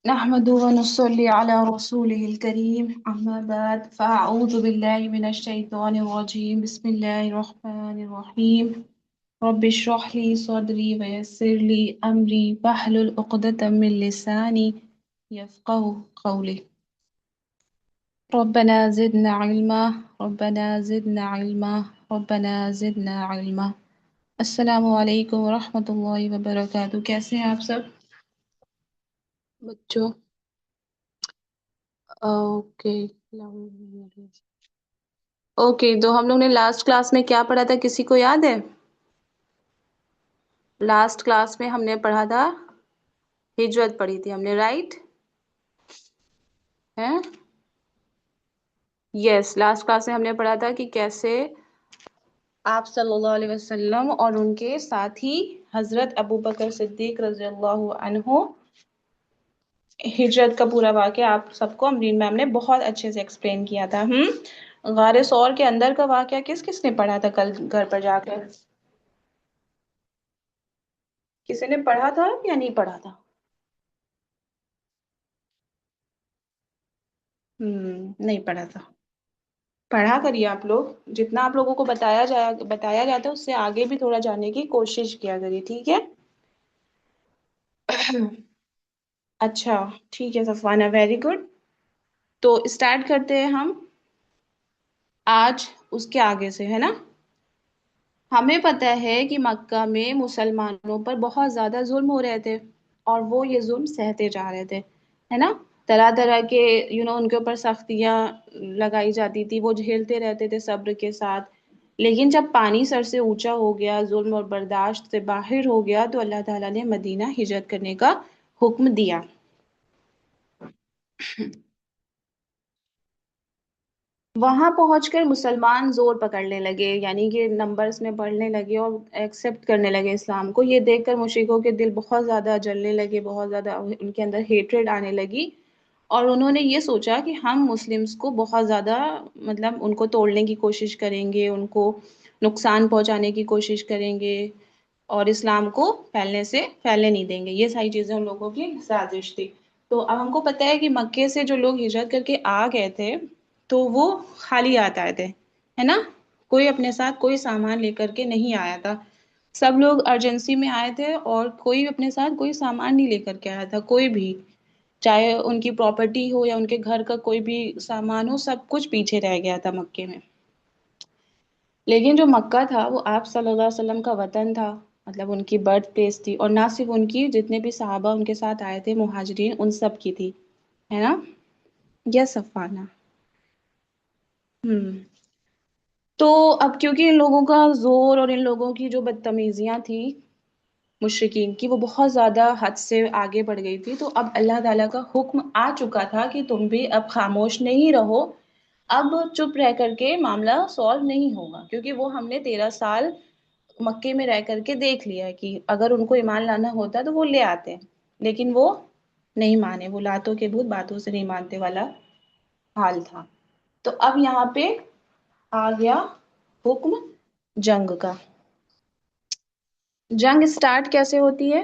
نحمد ونصلي على رسوله الكريم أما بعد فأعوذ بالله من الشيطان الرجيم بسم الله الرحمن الرحيم رب اشرح لي صدري ويسر لي أمري واحلل عقدة من لساني يفقه قولي ربنا زدنا علما ربنا زدنا علما ربنا زدنا علما السلام علیکم ورحمۃ اللہ وبرکاتہ. کیسے ہیں آپ سب بچوں؟ اوکے. اوکے تو ہم لوگ نے لاسٹ کلاس میں کیا پڑھا تھا، کسی کو یاد ہے؟ لاسٹ کلاس میں ہم نے پڑھا تھا ہجرت پڑھی تھی ہم نے، رائٹ ہے؟ یس، لاسٹ کلاس میں ہم نے پڑھا تھا کہ کیسے آپ صلی اللہ علیہ وسلم اور ان کے ساتھی حضرت ابو بکر صدیق رضی اللہ عنہ ہجرت کا پورا واقعہ آپ سب کو امرین میم نے بہت اچھے سے ایکسپلین کیا تھا. غار ثور کے اندر کا واقعہ کس کس نے پڑھا تھا کل گھر پر جا کر؟ کسی نے پڑھا تھا یا نہیں پڑھا تھا؟ نہیں پڑھا تھا. پڑھا کریے آپ لوگ، جتنا آپ لوگوں کو بتایا جاتا ہے اس سے آگے بھی تھوڑا جانے کی کوشش کیا کریے، ٹھیک ہے؟ اچھا ٹھیک ہے صفوانہ، ویری گڈ. تو اسٹارٹ کرتے ہیں ہم آج اس کے آگے سے، ہے نا؟ ہمیں پتہ ہے کہ مکہ میں مسلمانوں پر بہت زیادہ ظلم ہو رہے تھے اور وہ یہ ظلم سہتے جا رہے تھے، ہے نا؟ طرح طرح کے ان کے اوپر سختیاں لگائی جاتی تھی، وہ جھیلتے رہتے تھے صبر کے ساتھ. لیکن جب پانی سر سے اونچا ہو گیا، ظلم اور برداشت سے باہر ہو گیا، تو اللہ تعالیٰ نے مدینہ ہجرت کرنے کا حکم دیا. وہاں پہنچ کر مسلمان زور پکڑنے لگے، یعنی کہ نمبرز میں بڑھنے لگے اور ایکسیپٹ کرنے لگے اسلام کو. یہ دیکھ کر مشرکوں کے دل بہت زیادہ جلنے لگے، بہت زیادہ ان کے اندر ہیٹریڈ آنے لگی، اور انہوں نے یہ سوچا کہ ہم مسلمز کو بہت زیادہ مطلب ان کو توڑنے کی کوشش کریں گے، ان کو نقصان پہنچانے کی کوشش کریں گے اور اسلام کو پھیلنے نہیں دیں گے. یہ ساری چیزیں ان لوگوں کی سازش تھی. تو اب ہم کو پتہ ہے کہ مکے سے جو لوگ ہجرت کر کے آ گئے تھے تو وہ خالی ہاتھ آئے تھے، ہے نا؟ کوئی اپنے ساتھ کوئی سامان لے کر کے نہیں آیا تھا. سب لوگ ارجنسی میں آئے تھے اور کوئی اپنے ساتھ کوئی سامان نہیں لے کر کے آیا تھا، کوئی بھی، چاہے ان کی پراپرٹی ہو یا ان کے گھر کا کوئی بھی سامان ہو، سب کچھ پیچھے رہ گیا تھا مکے میں. لیکن جو مکہ تھا وہ آپ صلی اللہ علیہ وسلم کا وطن تھا، مطلب ان کی برتھ پلیس تھی، اور نہ صرف ان کی، جتنے بھی صحابہ ان کے ساتھ آئے تھے مہاجرین، ان سب کی تھی، ہے نا؟ یس صفانہ. ہم تو اب کیونکہ ان لوگوں کا زور اور ان لوگوں کی جو بدتمیزیاں تھیں مشرکین کی، وہ بہت زیادہ حد سے آگے بڑھ گئی تھی، تو اب اللہ تعالیٰ کا حکم آ چکا تھا کہ تم بھی اب خاموش نہیں رہو. اب چپ رہ کر کے معاملہ سولو نہیں ہوگا، کیونکہ وہ ہم نے 13 سال مکے میں رہ کر کے دیکھ لیا کہ اگر ان کو ایمان لانا ہوتا تو وہ لے آتے، لیکن وہ نہیں مانے، وہ لاتوں کے بھوت باتوں سے نہیں مانتے والا حال تھا. تو اب یہاں پہ آ گیا حکم جنگ کا. جنگ سٹارٹ کیسے ہوتی ہے؟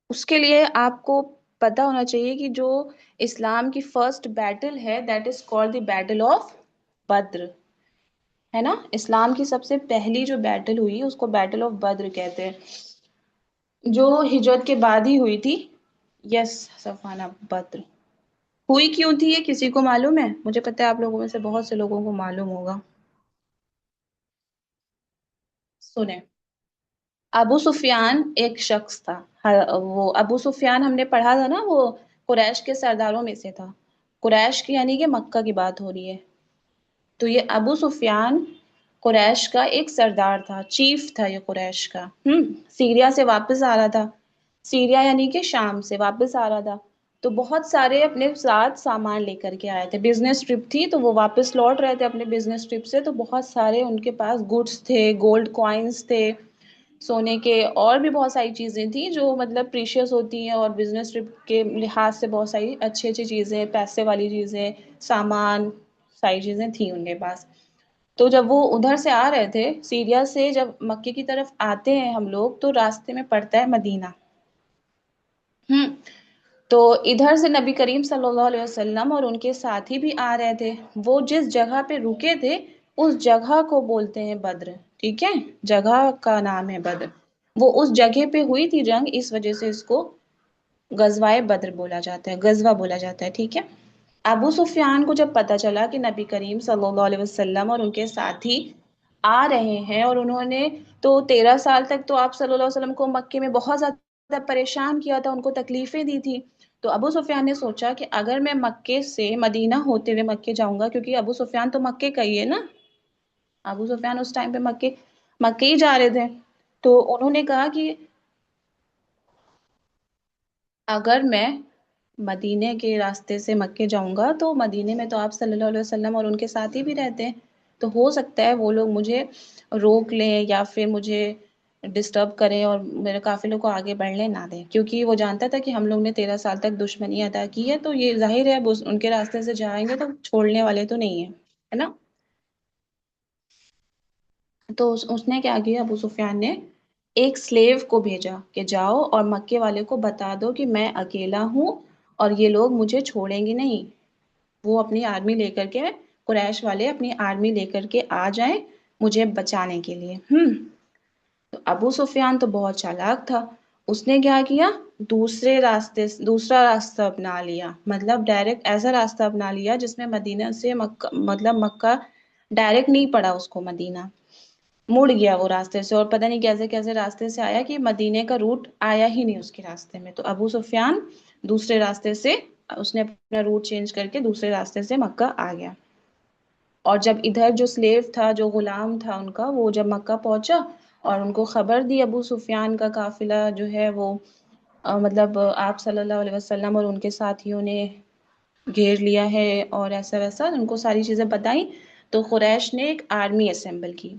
اس کے لیے آپ کو پتہ ہونا چاہیے کہ جو اسلام کی فرسٹ بیٹل ہے that is called the battle of Badr, ہے نا؟ اسلام کی سب سے پہلی جو بیٹل ہوئی اس کو بیٹل آف بدر کہتے ہیں، جو ہجرت کے بعد ہی ہوئی تھی. یس صفانہ، بدر ہوئی کیوں تھی یہ کسی کو معلوم ہے؟ مجھے پتہ ہے آپ لوگوں میں سے بہت سے لوگوں کو معلوم ہوگا. سنیں، ابو سفیان ایک شخص تھا. وہ ابو سفیان ہم نے پڑھا تھا نا، وہ قریش کے سرداروں میں سے تھا. قریش کی یعنی کہ مکہ کی بات ہو رہی ہے. تو یہ ابو سفیان قریش کا ایک سردار تھا، چیف تھا یہ قریش کا. سیریا سے واپس آ رہا تھا، سیریا یعنی کہ شام سے واپس آ رہا تھا. تو بہت سارے اپنے ساتھ سامان لے کر کے آئے تھے، بزنس ٹرپ تھی تو وہ واپس لوٹ رہے تھے اپنے بزنس ٹرپ سے. تو بہت سارے ان کے پاس گڈس تھے، گولڈ کوائنس تھے، سونے کے اور بھی بہت ساری چیزیں تھیں جو مطلب پریشیس ہوتی ہیں، اور بزنس ٹرپ کے لحاظ سے بہت ساری اچھی اچھی چیزیں، پیسے والی چیزیں، سامان، ساری چیزیں تھیں ان کے پاس. تو جب وہ ادھر سے آ رہے تھے سیریا سے، جب مکے کی طرف آتے ہیں ہم لوگ، تو راستے میں پڑتا ہے مدینہ. ہوں تو ادھر سے نبی کریم صلی اللہ علیہ وسلم اور ان کے ساتھی بھی آ رہے تھے، وہ جس جگہ پہ رکے تھے اس جگہ کو بولتے ہیں بدر، ٹھیک ہے، جگہ کا نام ہے بدر، وہ اس جگہ پہ ہوئی تھی جنگ، اس وجہ سے اس کو غزوہ بدر بولا جاتا ہے، غزوہ بولا جاتا ہے، ٹھیک ہے۔ ابو سفیان کو جب پتا چلا کہ نبی کریم صلی اللہ علیہ وسلم اور ان کے ساتھی آ رہے ہیں، اور انہوں نے تو 13 سال تک تو آپ صلی اللہ علیہ وسلم کو مکے میں بہت زیادہ پریشان کیا تھا، ان کو تکلیفیں دی تھی، تو ابو سفیان نے سوچا کہ اگر میں مکے سے مدینہ ہوتے ہوئے مکے جاؤں گا، کیونکہ ابو سفیان تو مکے کا ہی ہے نا، ابو سفیان اس ٹائم پہ مکے ہی جا رہے تھے، تو انہوں نے کہا کہ اگر میں مدینے کے راستے سے مکے جاؤں گا تو مدینے میں تو آپ صلی اللہ علیہ وسلم اور ان کے ساتھی بھی رہتے ہیں، تو ہو سکتا ہے وہ لوگ مجھے روک لیں یا پھر مجھے ڈسٹرب کریں اور میرے قافلے کو آگے بڑھنے نہ دیں، کیونکہ وہ جانتا تھا کہ ہم لوگ نے 13 سال تک دشمنی ادا کی ہے، تو یہ ظاہر ہے ان کے راستے سے جائیں گے تو چھوڑنے والے تو نہیں ہیں، ہے نا۔ تو اس نے کیا کیا، ابو سفیان نے ایک سلیو کو بھیجا کہ جاؤ اور مکے والے کو بتا دو کہ میں اکیلا ہوں اور یہ لوگ مجھے چھوڑیں گے نہیں، وہ اپنی آرمی لے کر کے، قریش والے اپنی آرمی لے کر کے آ جائیں مجھے بچانے کے لیے۔ تو ابو سفیان تو بہت چالاک تھا، اس نے کیا کیا، دوسرا راستہ اپنا لیا، مطلب ڈائریکٹ ایسا راستہ اپنا لیا جس میں مدینہ سے مکہ، مطلب مکہ ڈائریکٹ نہیں پڑا اس کو مدینہ، مڑ گیا وہ راستے سے، اور پتہ نہیں کیسے کیسے راستے سے آیا کہ مدینے کا روٹ آیا ہی نہیں اس کے راستے میں، تو ابو سفیان دوسرے راستے سے، اس نے اپنا روٹ چینج کر کے دوسرے راستے سے مکہ آ گیا، اور جب ادھر جو سلیو تھا، جو غلام تھا ان کا، وہ جب مکہ پہنچا اور ان کو خبر دی ابو سفیان کا قافلہ جو ہے وہ مطلب آپ صلی اللہ علیہ وسلم اور ان کے ساتھیوں نے گھیر لیا ہے اور ایسا ویسا ان کو ساری چیزیں بتائیں، تو قریش نے ایک آرمی اسمبل کی،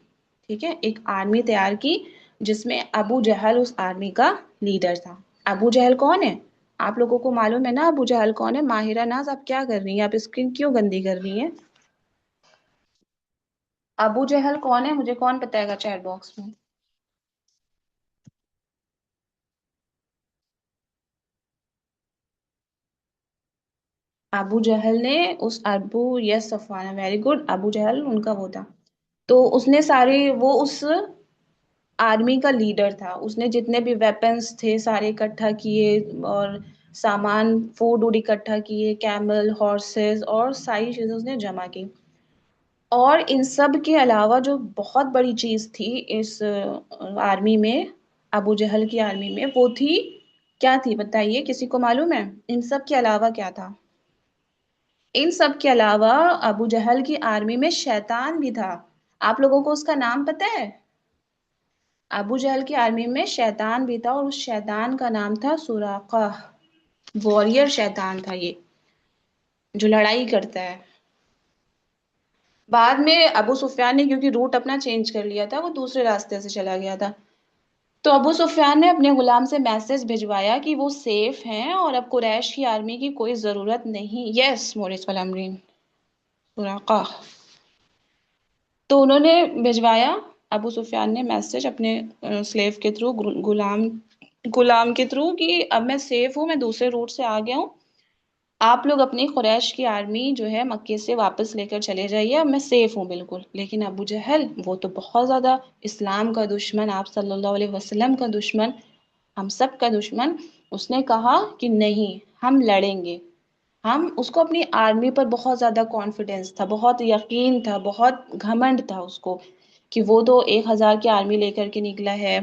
ٹھیک ہے، ایک آرمی تیار کی جس میں ابو جہل اس آرمی کا لیڈر تھا۔ ابو جہل کون ہے؟ آپ لوگوں کو معلوم ہے نا ابو جہل کون ہے؟ ماہرہ ناز آپ کیا کر رہی ہیں؟ آپ اسکرین کیوں گندی کر رہی ہیں؟ ابو جہل کون ہے؟ مجھے کون بتائے گا چیٹ باکس میں؟ ابو جہل نے اس ابو، یس صفوان، ویری گڈ، ابو جہل ان کا وہ تھا، تو اس نے سارے، وہ اس آرمی کا لیڈر تھا، اس نے جتنے بھی ویپنز تھے سارے اکٹھا کیے، اور سامان فوڈ ووڈ اکٹھا کیے، کیمل، ہارسز اور ساری چیزیں اس نے جمع کی، اور ان سب کے علاوہ جو بہت بڑی چیز تھی اس آرمی میں، ابو جہل کی آرمی میں، وہ تھی، کیا تھی بتائیے، کسی کو معلوم ہے ان سب کے علاوہ کیا تھا؟ ان سب کے علاوہ ابو جہل کی آرمی میں شیطان بھی تھا، آپ لوگوں کو اس کا نام پتہ ہے؟ ابو جہل کی آرمی میں شیطان بھی تھا، اور اس شیطان کا نام تھا سراقہ، واریر شیطان تھا یہ، جو لڑائی کرتا ہے۔ بعد میں ابو سفیان نے کیونکہ روٹ اپنا چینج کر لیا تھا، وہ دوسرے راستے سے چلا گیا تھا، تو ابو سفیان نے اپنے غلام سے میسج بھجوایا کہ وہ سیف ہیں اور اب قریش کی آرمی کی کوئی ضرورت نہیں، یس مورس والامرین، سراقہ، تو انہوں نے بھجوایا، ابو سفیان نے میسج اپنے سلیو کے تھرو، غلام کے تھرو، کہ اب میں سیف ہوں، میں دوسرے روٹ سے آ گیا ہوں، آپ لوگ اپنی قریش کی آرمی جو ہے مکے سے واپس لے کر چلے جائیے، اب میں سیف ہوں بالکل۔ لیکن ابو جہل وہ تو بہت زیادہ اسلام کا دشمن، آپ صلی اللہ علیہ وسلم کا دشمن، ہم سب کا دشمن، اس نے کہا کہ نہیں، ہم لڑیں گے، ہم، اس کو اپنی آرمی پر بہت زیادہ کانفیڈینس تھا، بہت یقین تھا، بہت گھمنڈ تھا اس کو کہ وہ تو 1,000 کی آرمی لے کر کے نکلا ہے،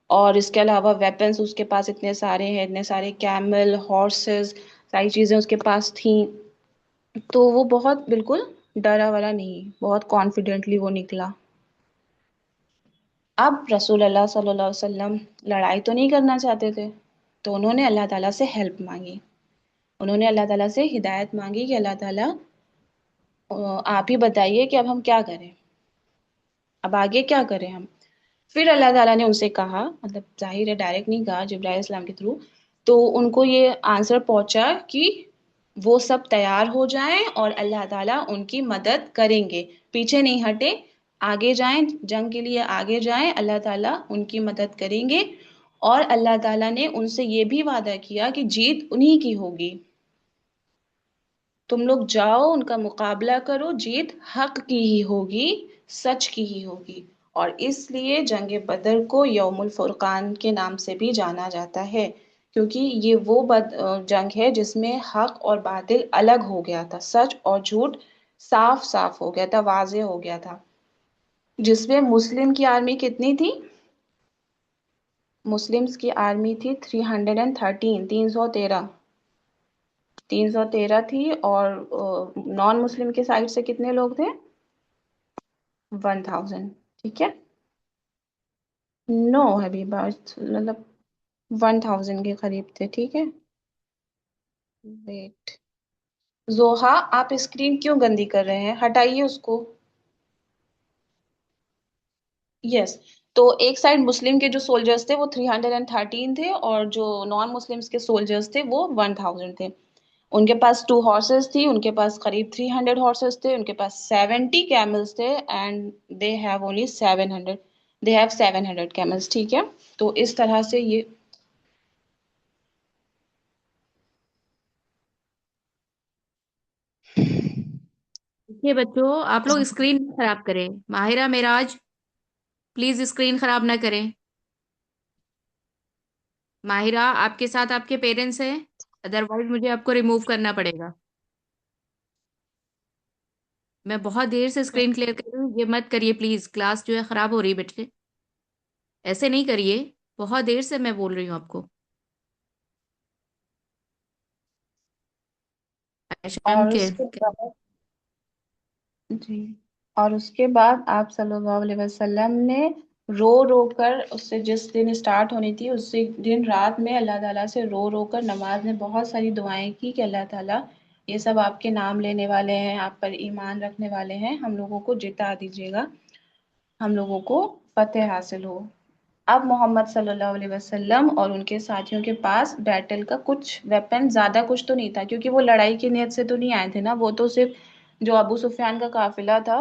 اور اس کے علاوہ ویپنز اس کے پاس اتنے سارے ہیں، اتنے سارے کیمل، ہارسز، ساری چیزیں اس کے پاس تھیں، تو وہ بہت بالکل ڈرا ولا نہیں، بہت کانفیڈنٹلی وہ نکلا۔ اب رسول اللہ صلی اللہ علیہ وسلم لڑائی تو نہیں کرنا چاہتے تھے، تو انہوں نے اللہ تعالیٰ سے ہیلپ مانگی، انہوں نے اللہ تعالیٰ سے ہدایت مانگی کہ اللہ تعالیٰ آپ ہی بتائیے کہ اب ہم کیا کریں، اب آگے کیا کریں ہم۔ پھر اللہ تعالیٰ نے ان سے کہا، مطلب ظاہر ہے ڈائریکٹ نہیں کہا، جبرائیل علیہ السلام کے تھرو، تو ان کو یہ آنسر پہنچا کہ وہ سب تیار ہو جائیں اور اللہ تعالیٰ ان کی مدد کریں گے، پیچھے نہیں ہٹے، آگے جائیں، جنگ کے لیے آگے جائیں، اللہ تعالیٰ ان کی مدد کریں گے، اور اللہ تعالیٰ نے ان سے یہ بھی وعدہ کیا کہ جیت انہی کی ہوگی، تم لوگ جاؤ ان کا مقابلہ کرو، جیت حق کی ہی ہوگی، سچ کی ہی ہوگی۔ اور اس لیے جنگ بدر کو یوم الفرقان کے نام سے بھی جانا جاتا ہے، کیونکہ یہ وہ جنگ ہے جس میں حق اور باطل الگ ہو گیا تھا، سچ اور جھوٹ صاف صاف ہو گیا تھا، واضح ہو گیا تھا۔ جس میں مسلم کی آرمی کتنی تھی؟ مسلمز کی آرمی تھی 313، 313، 313 تھی، اور نان مسلم کے سائڈ سے کتنے لوگ تھے؟ 1000، ٹھیک ہے؟ نو حبیبہ، مطلب 1000 کے قریب تھے، ٹھیک ہے؟ ویٹ، زوہا آپ اسکرین کیوں گندی کر رہے ہیں؟ ہٹائیے اس کو۔ یس، تو ایک سائڈ مسلم کے جو سولجرز تھے وہ 313 تھے، اور جو نان مسلمس کے سولجرز تھے وہ 1000 تھے۔ ان کے پاس 2 ہارسز تھی، ان کے پاس قریب 300 ہارسز تھے، ان کے پاس 70 کیملز تھے، and they have only 700، they have 700 camels, ٹھیک ہے؟ تو اس طرح سے یہ یہ بچوں آپ لوگ اسکرین خراب کریں، ماہرہ معراج پلیز اسکرین خراب نہ کریں۔ ماہرہ آپ کے ساتھ آپ کے پیرنٹس ہیں، ادروائز مجھے آپ کو ریموو کرنا پڑے گا۔ میں بہت دیر سے اسکرین کلیئر کر رہی ہوں، یہ مت کریے پلیز، کلاس جو ہے خراب ہو رہی ہے بیٹے، ایسے نہیں کریے، بہت دیر سے میں بول رہی ہوں آپ کو۔ اور ایشان کے اس کے بعد جی، اور اس کے بعد آپ صلی اللہ علیہ وسلم نے رو رو کر، اس سے جس دن اسٹارٹ ہونی تھی اس سے دن رات میں اللہ تعالیٰ سے رو رو کر نماز میں بہت ساری دعائیں کی کہ اللہ تعالیٰ یہ سب آپ کے نام لینے والے ہیں، آپ پر ایمان رکھنے والے ہیں، ہم لوگوں کو جتا دیجیے گا، ہم لوگوں کو فتح حاصل ہو۔ اب محمد صلی اللہ علیہ وسلم اور ان کے ساتھیوں کے پاس بیٹل کا کچھ ویپن، زیادہ کچھ تو نہیں تھا، کیونکہ وہ لڑائی کی نیت سے تو نہیں آئے تھے نا، وہ تو صرف جو ابو سفیان کا قافلہ تھا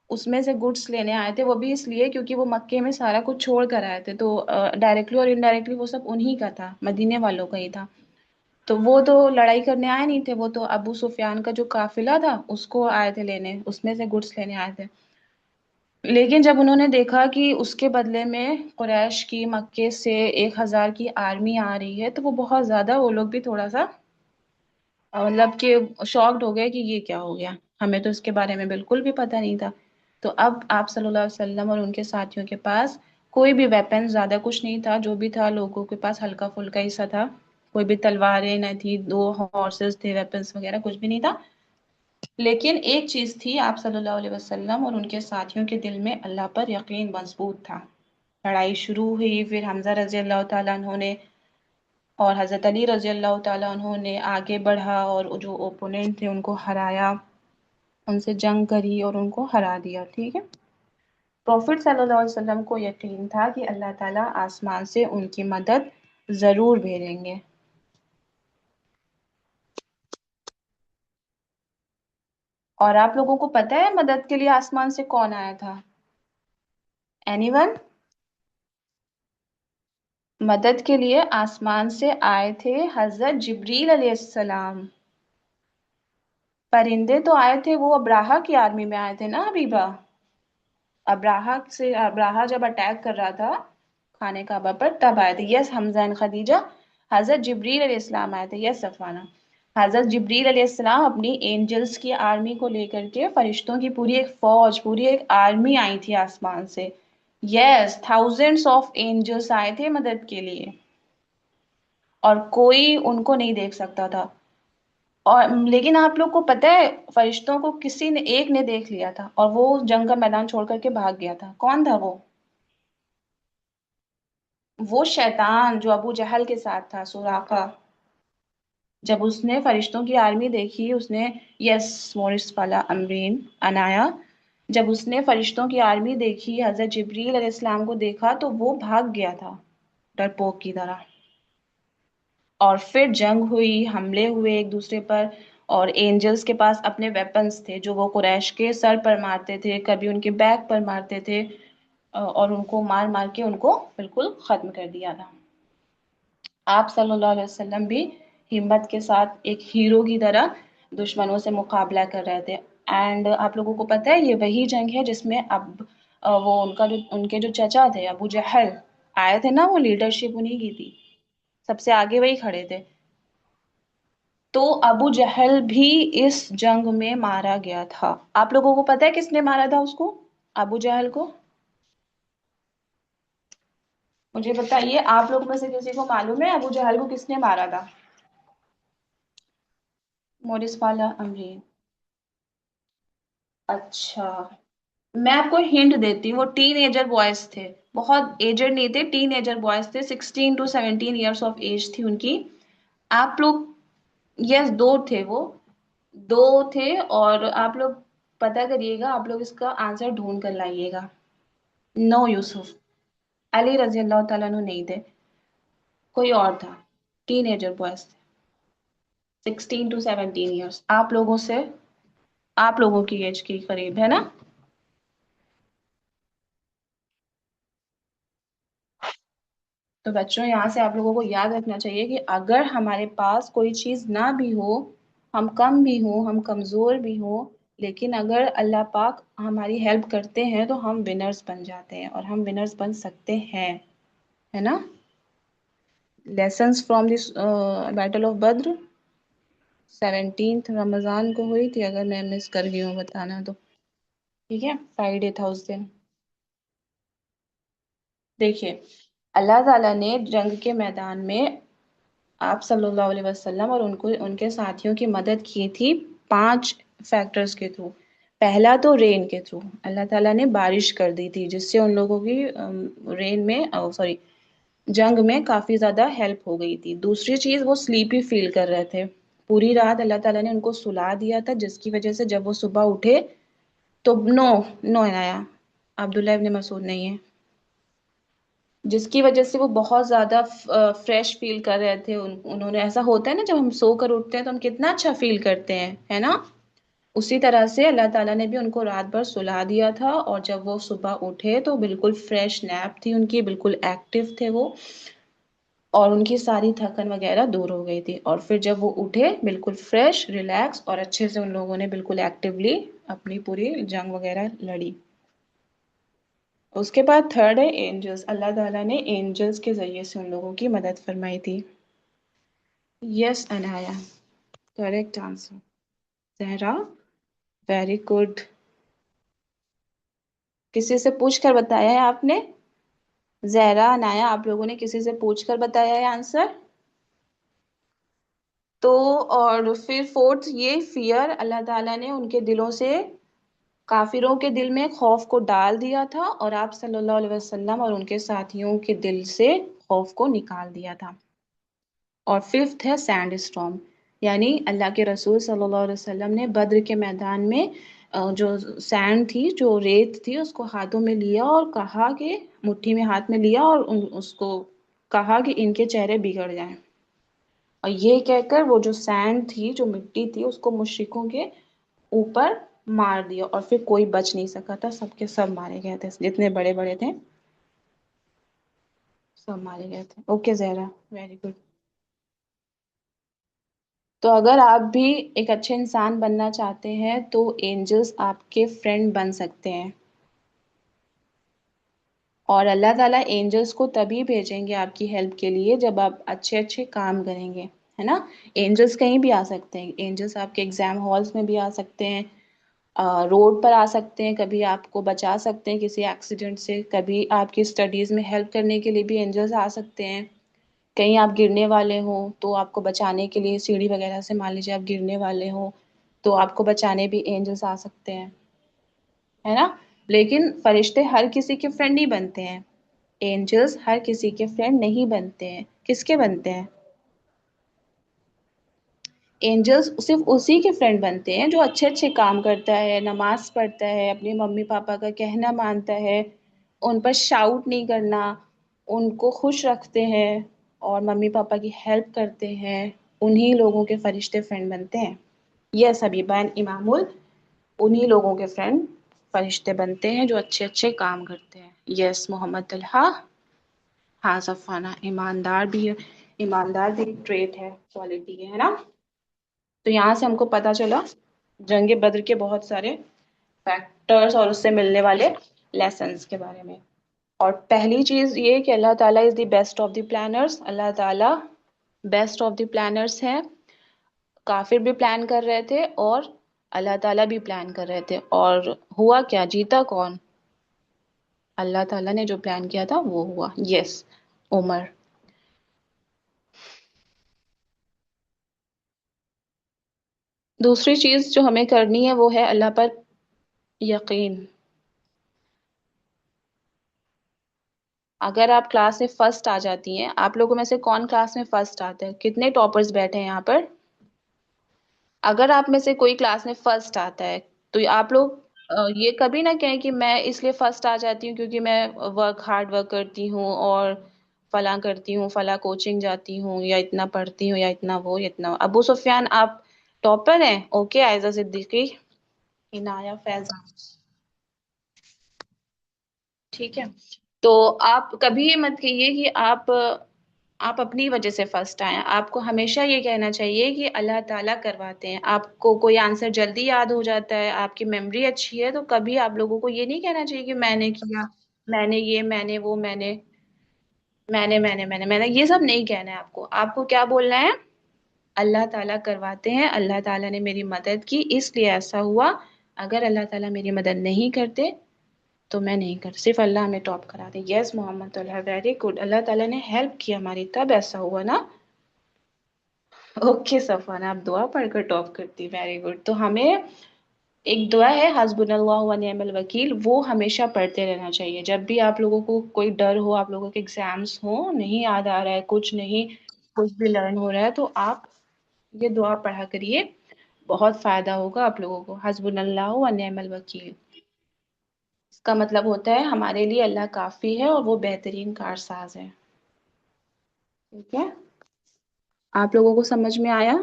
اس میں سے گڈس لینے آئے تھے، وہ بھی اس لیے کیونکہ وہ مکے میں سارا کچھ چھوڑ کر آئے تھے، تو ڈائریکٹلی اور انڈائریکٹلی وہ سب انہی کا تھا، مدینے والوں کا ہی تھا، تو وہ تو لڑائی کرنے آئے نہیں تھے، وہ تو ابو سفیان کا جو قافلہ تھا اس کو آئے تھے لینے، اس میں سے گڈس لینے آئے تھے۔ لیکن جب انہوں نے دیکھا کہ اس کے بدلے میں قریش کی مکے سے 1000 کی آرمی آ رہی ہے، تو وہ بہت زیادہ، وہ لوگ بھی تھوڑا سا مطلب کہ شاکڈ ہو گئے کہ یہ کیا ہو گیا، ہمیں تو اس کے بارے میں بالکل بھی پتہ نہیں تھا۔ تو اب آپ صلی اللہ علیہ وسلم اور ان کے ساتھیوں کے پاس کوئی بھی ویپن، زیادہ کچھ نہیں تھا، جو بھی تھا لوگوں کے پاس ہلکا پھلکا ہی سا تھا، کوئی بھی تلواریں نہ تھی، 2 ہارسز تھے، ویپنز وغیرہ کچھ بھی نہیں تھا۔ لیکن ایک چیز تھی، آپ صلی اللہ علیہ وسلم اور ان کے ساتھیوں کے دل میں اللہ پر یقین مضبوط تھا۔ لڑائی شروع ہوئی، پھر حمزہ رضی اللہ تعالیٰ عنہ نے اور حضرت علی رضی اللہ تعالیٰ عنہ نے آگے بڑھا اور جو اوپوننٹ تھے ان کو ہرایا، ان سے جنگ کری اور ان کو ہرا دیا، ٹھیک ہے؟ پروفٹ صلی اللہ علیہ وسلم کو یقین تھا کہ اللہ تعالیٰ آسمان سے ان کی مدد ضرور بھیجیں گے۔ اور آپ لوگوں کو پتہ ہے مدد کے لیے آسمان سے کون آیا تھا؟ Any one? مدد کے لیے آسمان سے آئے تھے حضرت جبریل علیہ السلام۔ پرندے تو آئے تھے، وہ ابراہہ کی آرمی میں آئے تھے نا حبیبہ، ابراہہ جب اٹیک کر رہا تھا خانے کعبہ پر تب آئے تھے، یس حمزہ اینڈ خدیجہ، حضرت جبریل علیہ السلام آئے تھے، یس صفوانہ، حضرت جبریل علیہ السلام اپنی اینجلز کی آرمی کو لے کر کے، فرشتوں کی پوری ایک فوج، پوری ایک آرمی آئی تھی آسمان سے، یس تھاؤزینڈس آف اینجلز آئے تھے مدد کے لیے، اور کوئی ان کو نہیں دیکھ سکتا تھا۔ اور لیکن آپ لوگ کو پتہ ہے فرشتوں کو کسی نے ایک نے دیکھ لیا تھا، اور وہ جنگ کا میدان چھوڑ کر کے بھاگ گیا تھا، کون تھا وہ؟ وہ شیطان جو ابو جہل کے ساتھ تھا، سراقہ، جب اس نے فرشتوں کی آرمی دیکھی، اس نے یس مورس فالا امرین انایا، جب اس نے فرشتوں کی آرمی دیکھی، حضرت جبریل علیہ السلام کو دیکھا تو وہ بھاگ گیا تھا ڈرپوک کی طرح، اور پھر جنگ ہوئی، حملے ہوئے ایک دوسرے پر، اور اینجلز کے پاس اپنے ویپنز تھے جو وہ قریش کے سر پر مارتے تھے، کبھی ان کے بیک پر مارتے تھے، اور ان کو مار مار کے ان کو بالکل ختم کر دیا تھا۔ آپ صلی اللہ علیہ وسلم بھی ہمت کے ساتھ ایک ہیرو کی طرح دشمنوں سے مقابلہ کر رہے تھے. اینڈ آپ لوگوں کو پتہ ہے یہ وہی جنگ ہے جس میں اب وہ ان کے جو چچا تھے ابو جہل آئے تھے نا، وہ لیڈرشپ انہی کی تھی، سب سے آگے وہی کھڑے تھے. تو ابو جہل بھی اس جنگ میں مارا گیا تھا. آپ لوگوں کو پتہ ہے کس نے مارا تھا اس کو، ابو جہل کو؟ مجھے بتائیے، آپ لوگ میں سے کسی کو معلوم ہے ابو جہل کو کس نے مارا تھا؟ مورس والا امیر. اچھا، میں آپ کو ہنٹ دیتی ہوں، وہ ٹین ایجر بوائز تھے، بہت ایجر نہیں تھے، ٹین ایجر بوائز تھے، 16 to 17 ایئرس آف ایج تھی ان کی. آپ لوگ، یس دو تھے وہ، دو تھے. اور آپ لوگ پتہ کریے گا، آپ لوگ اس کا آنسر ڈھونڈ کر لائیے گا. نو یوسف، علی رضی اللہ تعالیٰ عنہ نہیں تھے، کوئی اور تھا. ٹین ایجر بوائز تھے، 16 to 17 ایئرس. آپ لوگوں کی ایج کے قریب ہے نا. تو بچوں یہاں سے آپ لوگوں کو یاد رکھنا چاہیے کہ اگر ہمارے پاس کوئی چیز نہ بھی ہو، ہم کم بھی ہوں، ہم کمزور بھی ہوں، لیکن اگر اللہ پاک ہماری ہیلپ کرتے ہیں تو ہم ونرز بن جاتے ہیں، اور ہم ونرز بن سکتے ہیں، ہے نا. Lessons from this battle of Badr 17 رمضان کو ہوئی تھی، اگر میں مس کر گئی ہوں بتانا تو. ٹھیک ہے، فرائیڈے تھا اس دن. دیکھیے، اللہ تعالیٰ نے جنگ کے میدان میں آپ صلی اللہ علیہ وسلم اور ان کے ساتھیوں کی مدد کی تھی 5 فیکٹرز کے تھرو. پہلا تو رین کے تھرو اللہ تعالیٰ نے بارش کر دی تھی، جس سے ان لوگوں کی رین میں سوری جنگ میں کافی زیادہ ہیلپ ہو گئی تھی. دوسری چیز، وہ سلیپی فیل کر رہے تھے پوری رات، اللہ تعالیٰ نے ان کو سلا دیا تھا، جس کی وجہ سے جب وہ صبح اٹھے تو نو آیا، عبداللہ ابن مسعود نہیں ہے، جس کی وجہ سے وہ بہت زیادہ فریش فیل کر رہے تھے. انہوں نے، ایسا ہوتا ہے نا جب ہم سو کر اٹھتے ہیں تو ہم کتنا اچھا فیل کرتے ہیں، ہے نا. اسی طرح سے اللہ تعالیٰ نے بھی ان کو رات بھر سلا دیا تھا، اور جب وہ صبح اٹھے تو بالکل فریش نیپ تھی ان کی، بالکل ایکٹیو تھے وہ، اور ان کی ساری تھکن وغیرہ دور ہو گئی تھی. اور پھر جب وہ اٹھے بالکل فریش، ریلیکس، اور اچھے سے ان لوگوں نے بالکل ایکٹیولی اپنی پوری جنگ وغیرہ لڑی. اس کے بعد تھرڈ ہے اینجلس. اللہ تعالیٰ نے اینجلس کے ذریعے سے ان لوگوں کی مدد فرمائی تھی. Yes Anaya, correct answer. Zahra, very good. کسی سے پوچھ کر بتایا ہے آپ نے؟ زہرا، انایا، آپ لوگوں نے کسی سے پوچھ کر بتایا ہے آنسر؟ تو اور پھر فورتھ، یہ فیئر، اللہ تعالیٰ نے ان کے دلوں سے، کافروں کے دل میں خوف کو ڈال دیا تھا، اور آپ صلی اللہ علیہ وسلم اور ان کے ساتھیوں کے دل سے خوف کو نکال دیا تھا. اور ففتھ ہے سینڈ اسٹارم، یعنی اللہ کے رسول صلی اللہ علیہ وسلم نے بدر کے میدان میں جو سینڈ تھی، جو ریت تھی، اس کو ہاتھوں میں لیا اور کہا کہ، مٹھی میں ہاتھ میں لیا اور اس کو کہا کہ ان کے چہرے بگڑ جائیں. اور یہ کہہ کر وہ جو سینڈ تھی، جو مٹی تھی، اس کو مشرکوں کے اوپر مار دیا، اور پھر کوئی بچ نہیں سکا تھا، سب کے سب مارے گئے تھے، جتنے بڑے بڑے تھے سب مارے گئے تھے. Okay Zahra, very good. تو اگر آپ بھی ایک اچھے انسان بننا چاہتے ہیں تو اینجلس آپ کے فرینڈ بن سکتے ہیں. اور اللہ تعالیٰ اینجلس کو تبھی بھیجیں گے آپ کی ہیلپ کے لیے جب آپ اچھے اچھے کام کریں گے، ہے نا. اینجلس کہیں بھی آ سکتے ہیں، اینجلس آپ کے ایگزام ہالس میں بھی آ سکتے ہیں، روڈ پر آ سکتے ہیں، کبھی آپ کو بچا سکتے ہیں کسی ایکسیڈنٹ سے، کبھی آپ کی اسٹڈیز میں ہیلپ کرنے کے لیے بھی اینجلس آ سکتے ہیں. کہیں آپ گرنے والے ہوں تو آپ کو بچانے کے لیے سیڑھی وغیرہ سے، مان لیجیے آپ گرنے والے ہوں تو آپ کو بچانے بھی اینجلس آ سکتے ہیں، ہے نا. لیکن فرشتے ہر کسی کے فرینڈ نہیں بنتے ہیں، اینجلس ہر کسی کے فرینڈ نہیں بنتے ہیں. کس کے بنتے ہیں؟ اینجلس صرف اسی کے فرینڈ بنتے ہیں جو اچھے اچھے کام کرتا ہے، نماز پڑھتا ہے، اپنے ممی پاپا کا کہنا مانتا ہے، ان پر شاؤٹ نہیں کرنا، ان کو خوش رکھتے ہیں، اور ممی پاپا کی ہیلپ کرتے ہیں. انہی لوگوں کے فرشتے فرینڈ بنتے ہیں. یس حبیبہ اینڈ امام، انہی لوگوں کے فرینڈ فرشتے بنتے ہیں جو اچھے اچھے کام کرتے ہیں. یس محمد طلحہ، ہاں صفانہ، ایماندار بھی ہے. ایماندار بھی ایک ٹریٹ ہے، کوالٹی ہے نا. تو یہاں سے ہم کو پتا چلا جنگ بدر کے بہت سارے فیکٹرز اور اس سے ملنے والے لیسنز کے بارے میں. اور پہلی چیز یہ کہ اللہ تعالیٰ is the best of the planners. اللہ تعالیٰ بیسٹ آف دی پلانرز ہیں. کافر بھی پلان کر رہے تھے اور اللہ تعالیٰ بھی پلان کر رہے تھے، اور ہوا کیا؟ جیتا کون؟ اللہ تعالیٰ نے جو پلان کیا تھا وہ ہوا. یس عمر. دوسری چیز جو ہمیں کرنی ہے وہ ہے اللہ پر یقین. اگر آپ کلاس میں فرسٹ آ جاتی ہیں، آپ لوگوں میں سے کون کلاس میں فرسٹ آتے ہیں؟ کتنے ٹاپرز بیٹھے ہیں یہاں پر؟ اگر آپ میں سے کوئی کلاس میں فرسٹ آتا ہے تو آپ لوگ یہ کبھی نہ کہیں کہ میں اس لیے فرسٹ آ جاتی ہوں کیونکہ میں ہارڈ ورک کرتی ہوں اور فلاں کرتی ہوں، فلاں کوچنگ جاتی ہوں، یا اتنا پڑھتی ہوں، یا اتنا وہ، یا اتنا. ابو سفیان آپ ٹاپر ہیں؟ اوکے. عائزہ صدیقی، عنایہ فیضان، ٹھیک ہے. تو آپ کبھی یہ مت کہیے کہ آپ اپنی وجہ سے فرسٹ آئے ہیں. آپ کو ہمیشہ یہ کہنا چاہیے کہ اللہ تعالیٰ کرواتے ہیں. آپ کو کوئی آنسر جلدی یاد ہو جاتا ہے، آپ کی میموری اچھی ہے، تو کبھی آپ لوگوں کو یہ نہیں کہنا چاہیے کہ میں نے کیا، میں نے یہ، میں نے وہ، میں نے یہ سب نہیں کہنا ہے آپ کو. آپ کو کیا بولنا ہے؟ اللہ تعالیٰ کرواتے ہیں، اللہ تعالیٰ نے میری مدد کی اس لیے ایسا ہوا. اگر اللہ تعالیٰ میری مدد نہیں کرتے تو میں نہیں کر، صرف اللہ ہمیں ٹاپ کرا دے. یس محمد اللہ، ویری گڈ. اللہ تعالیٰ نے ہیلپ کی ہماری تب ایسا ہوا نا. اوکے صفوان، آپ دعا پڑھ کر ٹاپ کرتی، ویری گڈ. تو ہمیں ایک دعا ہے حسبنا اللہ و نعم الوکیل، وہ ہمیشہ پڑھتے رہنا چاہیے. جب بھی آپ لوگوں کو کوئی ڈر ہو، آپ لوگوں کے ایگزامس ہوں، نہیں یاد آ رہا ہے کچھ، نہیں کچھ بھی لرن ہو رہا ہے، تو آپ یہ دعا پڑھا کریے. بہت فائدہ ہوگا آپ لوگوں کو. حسبنا اللہ و نعم الوکیل، اس کا مطلب ہوتا ہے ہمارے لیے اللہ کافی ہے اور وہ بہترین کارساز ہے. ٹھیک ہے، آپ لوگوں کو سمجھ میں آیا؟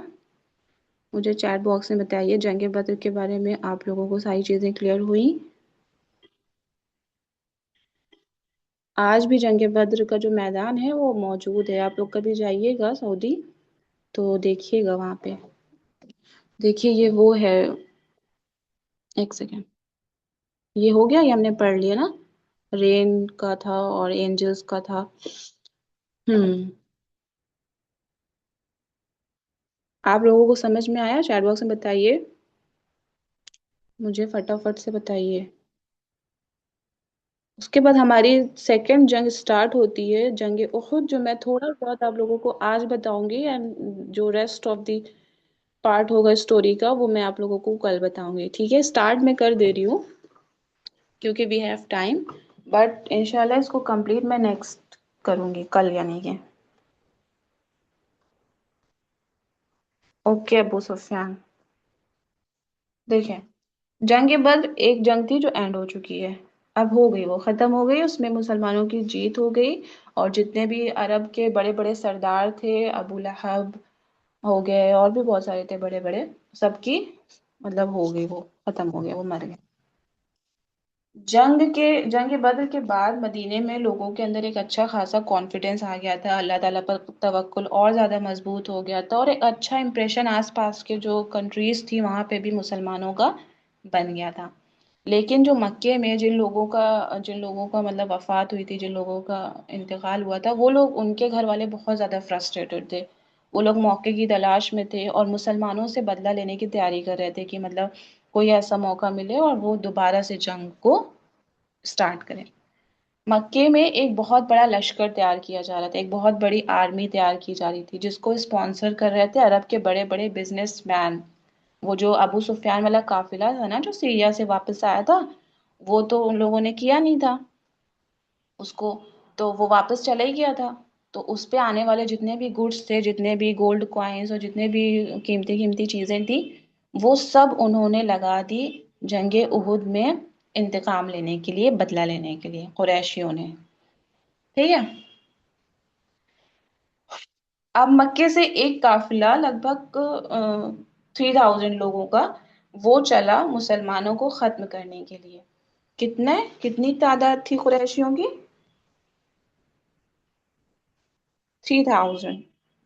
مجھے چیٹ باکس میں بتائیے جنگ بدر کے بارے میں آپ لوگوں کو ساری چیزیں کلیئر ہوئی؟ آج بھی جنگ بدر کا جو میدان ہے وہ موجود ہے. آپ لوگ کبھی جائیے گا سعودی تو دیکھیے گا وہاں پہ. دیکھیے یہ وہ ہے، ایک سیکنڈ، یہ ہو گیا، یہ ہم نے پڑھ لیا نا. رین کا تھا اور اینجلز کا تھا. آپ لوگوں کو سمجھ میں آیا؟ چیٹ باکس میں بتائیے، مجھے فٹافٹ سے بتائیے. اس کے بعد ہماری سیکنڈ جنگ سٹارٹ ہوتی ہے، جنگ احد، جو میں تھوڑا بہت آپ لوگوں کو آج بتاؤں گی، اینڈ جو ریسٹ آف دی پارٹ ہوگا اسٹوری کا وہ میں آپ لوگوں کو کل بتاؤں گی. ٹھیک ہے، سٹارٹ میں کر دے رہی ہوں کیونکہ وی ہیو ٹائم، بٹ انشاءاللہ اس کو کمپلیٹ میں نیکسٹ کروں گی، کل یعنی کہ. اوکے ابو سفیان، دیکھیں جنگ بدر ایک جنگ تھی جو اینڈ ہو چکی ہے، اب ہو گئی، وہ ختم ہو گئی، اس میں مسلمانوں کی جیت ہو گئی. اور جتنے بھی عرب کے بڑے بڑے سردار تھے، ابو لہب ہو گئے اور بھی بہت سارے تھے بڑے بڑے، سب کی مطلب ہو گئی، وہ ختم ہو گیا، وہ مر گئے. جنگ بدر کے بعد مدینے میں لوگوں کے اندر ایک اچھا خاصا کانفیڈینس آ گیا تھا، اللہ تعالیٰ پر توکل اور زیادہ مضبوط ہو گیا تھا، اور ایک اچھا امپریشن آس پاس کے جو کنٹریز تھی وہاں پہ بھی مسلمانوں کا بن گیا تھا. لیکن جو مکے میں جن لوگوں کا مطلب وفات ہوئی تھی، جن لوگوں کا انتقال ہوا تھا، وہ لوگ، ان کے گھر والے بہت زیادہ فرسٹریٹڈ تھے. وہ لوگ موقع کی تلاش میں تھے اور مسلمانوں سے بدلہ لینے کی تیاری کر رہے تھے کہ مطلب کوئی ایسا موقع ملے اور وہ دوبارہ سے جنگ کو سٹارٹ کریں. مکے میں ایک بہت بڑا لشکر تیار کیا جا رہا تھا، ایک بہت بڑی آرمی تیار کی جا رہی تھی، جس کو اسپانسر کر رہے تھے عرب کے بڑے بڑے بزنس مین. وہ جو ابو سفیان والا قافلہ تھا نا جو سیریا سے واپس آیا تھا، وہ تو ان لوگوں نے کیا نہیں تھا اس کو، تو وہ واپس چلا ہی گیا تھا. تو اس پہ آنے والے جتنے بھی گڈس تھے، جتنے بھی گولڈ کوائنز اور جتنے بھی قیمتی قیمتی چیزیں تھیں، وہ سب انہوں نے لگا دی جنگ احد میں، انتقام لینے کے لیے، بدلہ لینے کے لیے، قریشیوں نے. ٹھیک ہے، اب مکے سے ایک قافلہ لگ بھگ 3000 لوگوں کا وہ چلا مسلمانوں کو ختم کرنے کے لیے. کتنی تعداد تھی قریشیوں کی؟ 3000.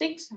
600.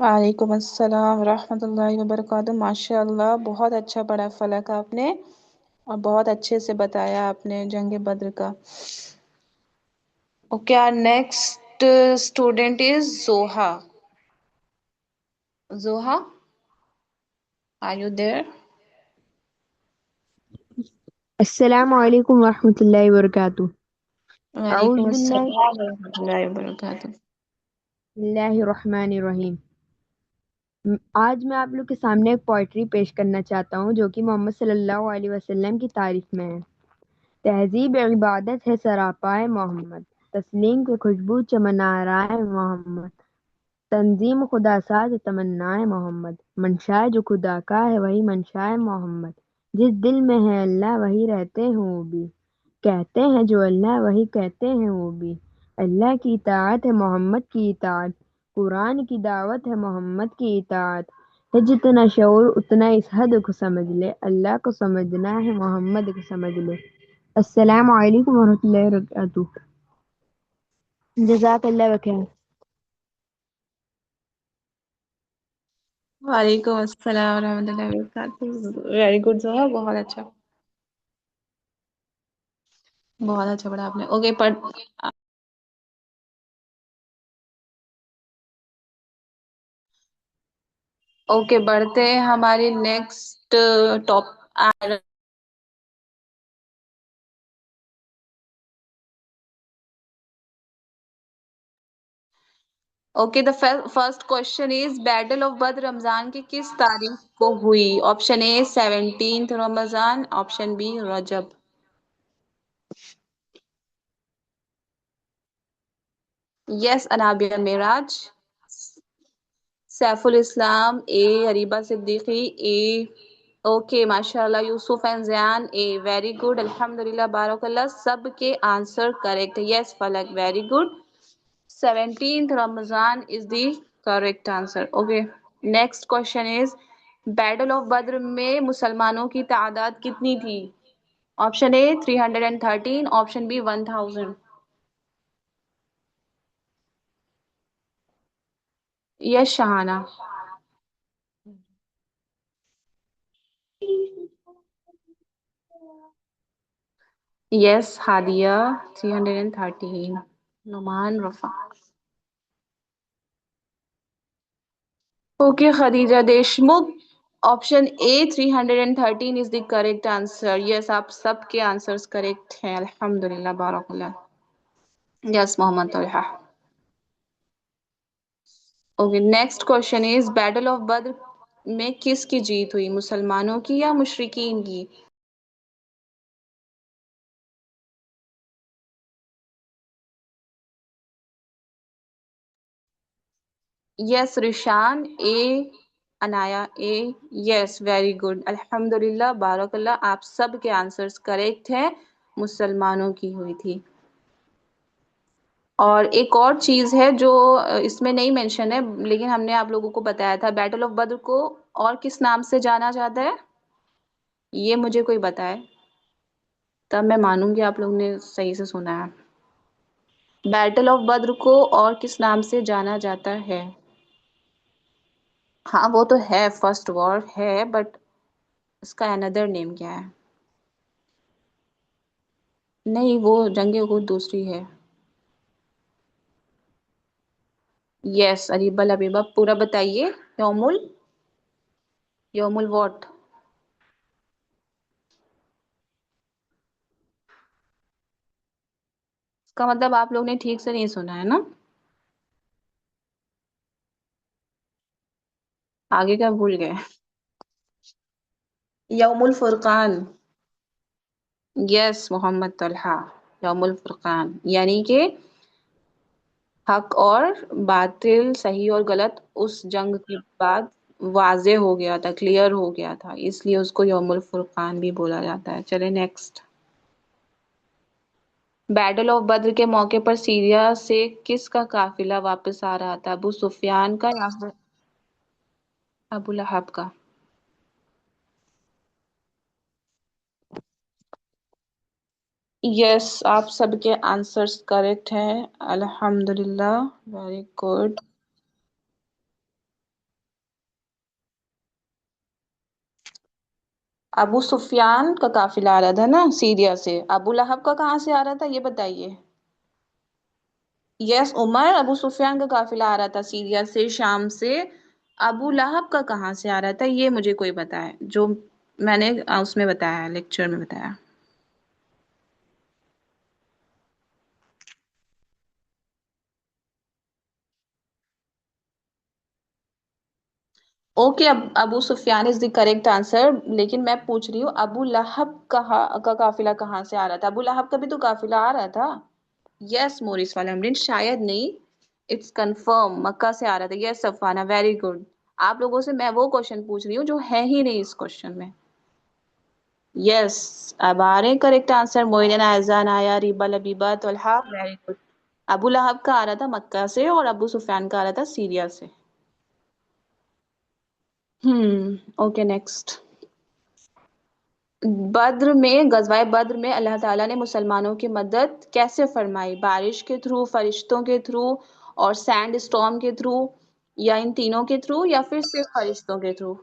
وعلیکم السلام ورحمۃ اللہ وبرکاتہ. ماشاء اللہ بہت اچھا پڑھا فلک آپ نے، اور بہت اچھے سے بتایا آپ نے جنگ بدر کا. Okay, our next student is Zoha. Zoha, are you there? السلام علیکم ورحمۃ اللہ وبرکاتہ. اعوذ وعلیکم باللہ السلام ورحمۃ اللہ وبرکاتہ. بسم اللہ الرحمن الرحیم. آج میں آپ لوگ کے سامنے ایک پوئٹری پیش کرنا چاہتا ہوں جو کہ محمد صلی اللہ علیہ وسلم کی تعریف میں ہے. تہذیب عبادت ہے سراپائے محمد، تسلیم کی خوشبو چمن آرائے محمد، تنظیم خدا ساز تمنائے محمد، منشائے جو خدا کا ہے وہی منشائے محمد، جس دل میں ہے اللہ وہی رہتے ہیں وہ بھی، کہتے ہیں جو اللہ وہی کہتے ہیں وہ بھی. اللہ کی اطاعت ہے محمد کی اطاعت، قرآن کی دعوت ہے محمد کی اطاعت، ہے جتنا شعور اتنا اس حد کو سمجھ لے، اللہ کو سمجھنا ہے محمد کو سمجھ لے. السلام علیکم ورحمۃ اللہ وبرکاتہ. جزاک اللہ بخیر. وعلیکم السلام ورحمۃ اللہ وبرکاتہ. ویری گڈ زوہا، بہت اچھا، بہت اچھا پڑھا آپ نے. اوکے اوکے، بڑھتے ہیں ہماری next top. Okay, the first question is battle of Badr رمضان کی کس تاریخ کو ہوئی؟ آپشن اے 17 رمضان، آپشن بی رجب. Yes Anabia Meraj. Saif Ul-Islam A, Hareeba Siddiqui A. Okay ماشاء اللہ، Yusuf and Zayan A. Very good, الحمد للہ، بارک اللہ، سب کے answer correct. Yes Falak, very good. 17th رمضان is the correct answer. Okay, next question is battle of Badr میں مسلمانوں کی تعداد کتنی تھی؟ Option A 313، option B 1000. Yes Shahana. Yes Hadia 313. Noman Rafa. Okay Khadija Deshmukh. Option A 313 is the correct answer. Yes آپ سب کے آنسرس کریکٹ ہیں، الحمد للہ، بارک اللہ. Yes Muhammad Talha. Okay, next question is battle of Badr میں کس کی جیت ہوئی؟ مسلمانوں کی یا مشرکین کی؟ یس رشان اے، انایا اے. یس ویری گڈ، الحمد للہ، بارک اللہ، آپ سب کے آنسرس کریکٹ ہیں، مسلمانوں کی ہوئی تھی. اور ایک اور چیز ہے جو اس میں نہیں مینشن ہے لیکن ہم نے آپ لوگوں کو بتایا تھا، بیٹل آف بدر کو اور کس نام سے جانا جاتا ہے؟ یہ مجھے کوئی بتائے تب میں مانوں گی آپ لوگوں نے صحیح سے سنا ہے. بیٹل آف بدر کو اور کس نام سے جانا جاتا ہے؟ ہاں وہ تو ہے، فرسٹ وار ہے، بٹ اس کا اندر نیم کیا ہے؟ نہیں، وہ جنگ احد دوسری ہے. یس اریبہ لبیبہ، پورا بتائیے. یوم الواٹ؟ اس کا مطلب آپ لوگ نے ٹھیک سے نہیں سنا ہے نا. آگے کا بھول گئے. یوم الفرقان. یس محمد طلحہ، یوم الفرقان، یعنی کہ حق اور باطل، صحیح اور غلط اس جنگ کے بعد واضح ہو گیا تھا، کلیئر ہو گیا تھا، اس لیے اس کو یوم الفرقان بھی بولا جاتا ہے. چلے نیکسٹ. بیٹل آف بدر کے موقع پر سیریا سے کس کا قافلہ واپس آ رہا تھا؟ ابو سفیان کا یا پھر ابو لہب کا؟ یس آپ سب کے آنسرس کریکٹ ہیں، الحمد للہ، ویری گڈ. ابو سفیان کا قافلہ آ رہا تھا نا سیریا سے، ابو لہب کا کہاں سے آ رہا تھا یہ بتائیے؟ یس عمر، ابو سفیان کا قافلہ آ رہا تھا سیریا سے، شام سے۔ ابو لہب کا کہاں سے آ رہا تھا یہ مجھے کوئی بتائے، جو میں نے اس میں بتایا، لیکچر میں بتایا۔ Okay, Abu Sufyan is the correct answer, لیکن میں پوچھ رہی ہوں ابو لہب کا قافلہ کہاں سے آ رہا تھا؟ ابو لہب کا بھی تو قافلہ آ رہا تھا۔ یس مورس والمرین، شاید نہیں، اٹس کنفرم مکہ سے آ رہا تھا۔ یس صفانہ، ویری گڈ۔ آپ لوگوں سے میں وہ کوشچن پوچھ رہی ہوں جو ہے ہی نہیں اس کوشچن میں۔ یس، اب آ رہے کریکٹ آنسر، موئن ایزان آیا، ریبا لبیبہ طلحہ، ویری گڈ۔ ابو لہب کا آ رہا تھا مکہ سے اور ابو سفیان کا آ رہا تھا سیریا سے۔ Okay next. بدر میں، غزوہ بدر میں اللہ تعالیٰ نے مسلمانوں کی مدد کیسے فرمائی؟ بارش کے تھرو، فرشتوں کے تھرو، اور سینڈ اسٹارم کے تھرو، یا ان تینوں کے تھرو، یا پھر صرف فرشتوں کے through?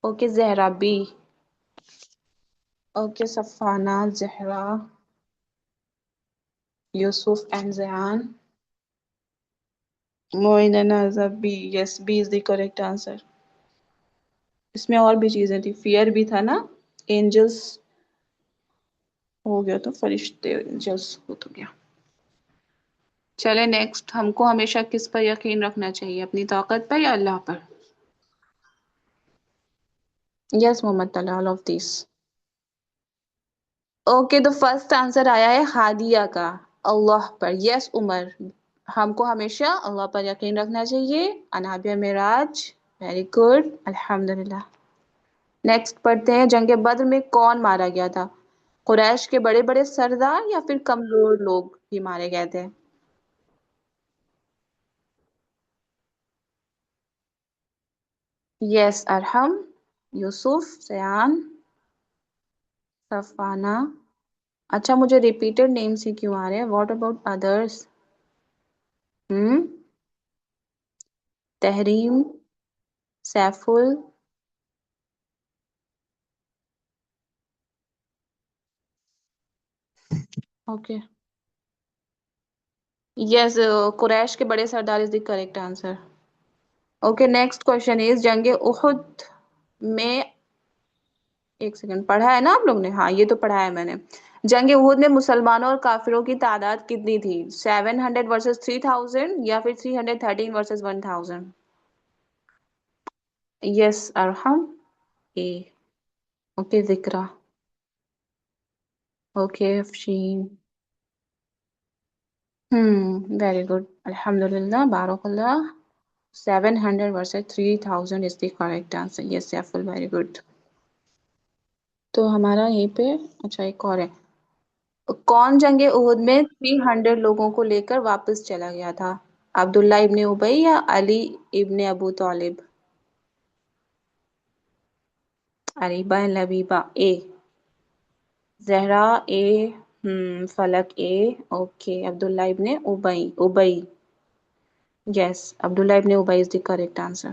Okay Zahra B. Okay Safana, Zahra, Yusuf and Zayan, Moin Naza B. Yes, B is the correct answer. اس میں اور بھی چیزیں تھی، فیئر بھی تھا نا، اینجلس ہو گیا تو فرشتے، اینجلس ہو تو گیا۔ چلے نیکسٹ، ہم کو ہمیشہ کس پر یقین رکھنا چاہیے؟ اپنی طاقت پر یا اللہ پر؟ Yes Muhammad Talha, all of this. Okay, تو فرسٹ آنسر آیا ہے ہادیہ کا، اللہ پر۔ یس عمر، ہم کو ہمیشہ اللہ پر یقین رکھنا چاہیے، انابیہ معراج، ویری گڈ، الحمدللہ۔ نیکسٹ پڑھتے ہیں، جنگ بدر میں کون مارا گیا تھا؟ قریش کے بڑے بڑے سردار یا پھر کمزور لوگ بھی مارے گئے تھے؟ یس ارحم، یوسف، سیان، صفانہ۔ اچھا مجھے ریپیٹڈ نیم سے کیوں آ رہے ہیں؟ What about others? Tahreem, Saif ul, okay yes, قریش کے بڑے سردار is the correct answer. Okay next question is, جنگ احد میں، ایک سیکنڈ، پڑھا ہے نا آپ لوگ نے؟ ہاں یہ تو پڑھا ہے میں نے۔ جنگ احد میں مسلمانوں اور کافروں کی تعداد کتنی تھی؟ 700 ورسز 3000 یا پھر 313 versus 1000؟ Yes Arham, A. Okay Zikra, okay Afshin, very good, الحمدللہ، بارک اللہ۔ 700 versus 3000 is the correct answer. Yes Saiful, very good. تو ہمارا یہیں پہ، اچھا ایک اور ہے، کون جنگ احد میں 300 لوگوں کو لے کر واپس چلا گیا تھا؟ عبداللہ ابن ابی یا علی ابن ابو طالب؟ عریبہ لبیبہ، اے۔ زہرا اے، فلک اے، اوکے عبداللہ ابن ابی، یس عبداللہ ابن ابی از دی کریکٹ آنسر۔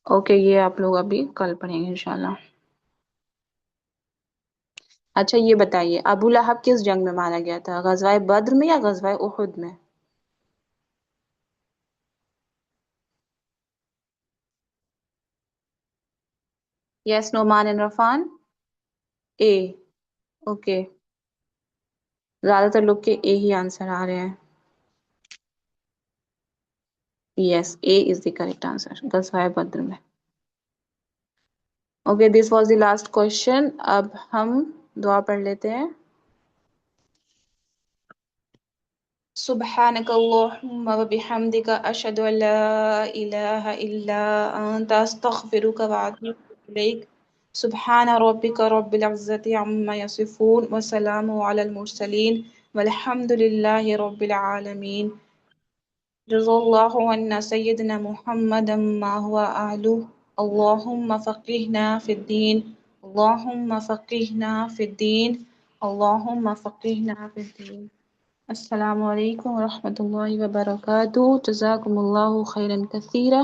اوکے یہ آپ لوگ ابھی کل پڑھیں گے انشاءاللہ۔ اچھا یہ بتائیے، ابو لہب کس جنگ میں مارا گیا تھا؟ غزوہ بدر میں یا غزوہ احد میں؟ Yes Noman and Affan, A. Okay زیادہ تر لوگ کے اے ہی آنسر آ رہے ہیں۔ یس اے از دی کریکٹ آنسر، غزوہ بدر میں۔ Okay this was the last question. اب ہم دعا پڑھ لیتے ہیں۔ سبحانك اللهم وبحمدك أشهد أن لا إله إلا أنت أستغفرك وأتوب إليك. سبحان ربك رب العزة عما يصفون وسلام على المرسلين والحمد لله رب العالمين. جزا الله عنا سيدنا محمد ما هو أهله. اللهم فقهنا في الدين، اللهم فقهنا في الدين، اللهم فقهنا في الدين. السلام علیکم ورحمۃ اللہ وبرکاتہ. جزاکم اللہ خیرا کثیرہ.